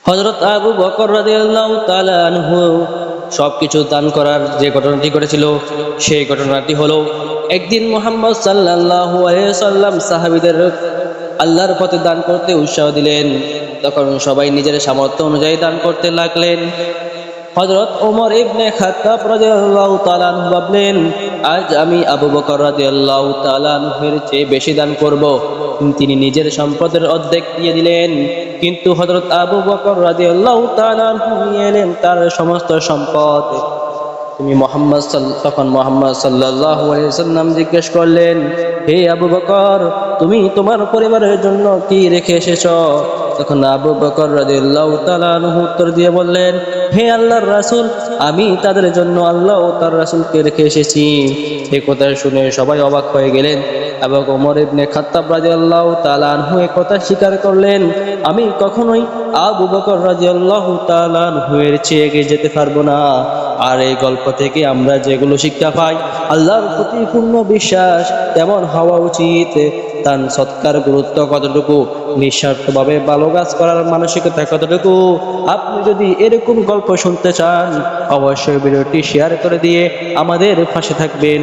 হযরত আবু বকর রাদিয়াল্লাহু তাআলা আনহু সবকিছু দান করার যে ঘটনাটি ঘটেছিল সেই ঘটনাটি হলো একদিন মুহাম্মদ সাল্লাল্লাহু আলাইহি সাল্লাম সাহাবীদের আল্লাহর পথে দান করতে উৎসাহ দিলেন। তখন সবাই নিজের সামর্থ্য অনুযায়ী দান করতে লাগলেন। হযরত ওমর ইবনে খাত্তাব রাদিয়াল্লাহু তাআলা আনহু ভাবলেন, আজ আমি আবু বকর রাদিয়াল্লাহু তাআলা আনহুর চেয়ে বেশি দান করব। তিনি নিজের সম্পদের অর্ধেক দিয়ে দিলেন, কিন্তু হযরত আবু বকর রাদিয়াল্লাহু তাআলা আনহু নিয়ে এলেন তার সমস্ত সম্পদ। তখন মুহাম্মদ সাল্লাল্লাহু আলাইহি ওয়াসাল্লাম জিজ্ঞেস করলেন, হে আবু বকর, তুমি তোমার পরিবারের জন্য কি রেখে এসেছো? তখন আবু বকর রাদিয়াল্লাহু তাআলা আনহু উত্তর দিয়ে বললেন, হে আল্লাহর রাসূল, আমি তাদের জন্য আল্লাহ ও তার রাসূলকে রেখে এসেছি। এই কথা শুনে সবাই অবাক হয়ে গেলেন এবং ওমর ইবনে খাত্তাব রাদিয়াল্লাহু তাআলা আনহু এই কথা স্বীকার করলেন, আমি কখনোই আবু বকর রাদিয়াল্লাহু তাআলা আনহু এর চেয়ে এগিয়ে যেতে পারবো না। আর এই গল্প থেকে আমরা যেগুলো শিক্ষা পাই, আল্লাহর প্রতি পূর্ণ বিশ্বাস কেমন হওয়া উচিত, দান সৎকার গুরুত্ব কতটুকু, নিঃস্বার্থভাবে ভালো কাজ করার মানসিকতা কতটুকু। আপনি যদি এরকম গল্প শুনতে চান, অবশ্যই ভিডিওটি শেয়ার করে দিয়ে আমাদের পাশে থাকবেন।